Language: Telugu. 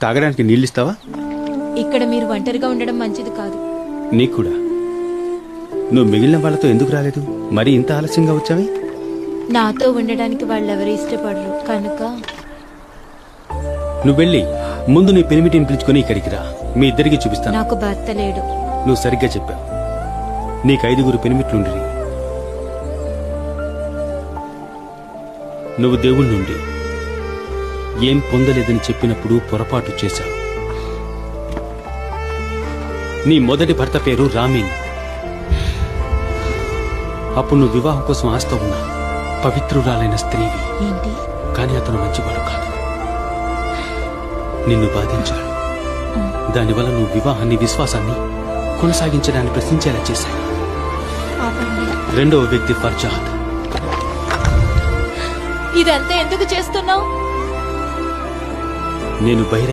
తాగడానికి నీళ్ళు ఇస్తావా? ఇక్కడ మీరు ఒంటరిగా ఉండడం మంచిది కాదు. నీకు కూడా. నువ్వు మిగిలిన వాళ్ళతో ఎందుకు రాలేదు? మరి ఇంత ఆలస్యంగా వచ్చావి? నాతో ఉండడానికి వాళ్ళెవరు ఇష్టపడరు కనుక. నువ్వు వెళ్ళి ముందు నీ పెనిమిటిని పిలుచుకొని ఇక్కడికి రా, మీ ఇద్దరికి చూపిస్తాను. నాకు భర్త లేడు. నువ్వు సరిగ్గా చెప్పావు. నీకు 5 పెనిమిట్లుండిరి. నువ్వు దేవుడి నుండి ఏం పొందలేదని చెప్పినప్పుడు పొరపాటు చేశావు. నీ మొదటి భర్త పేరు రామీన్. అప్పుడు నువ్వు వివాహం కోసం ఆస్తో ఉన్నా పవిత్రురాలైన స్త్రీవి. ఏంటి? కానీ అతను మంచివాడు కాదు. నిన్ను బాధించాడు. దానివల్ల నువ్వు వివాహాన్ని, విశ్వాసాన్ని కొనసాగించడాన్ని ప్రశ్నించేలా చేశాయి. ఆపండి. రెండవ వ్యక్తి ఫర్జాద్. ఇదంతా ఎందుకు చేస్తున్నావు? నేను బహిరంగ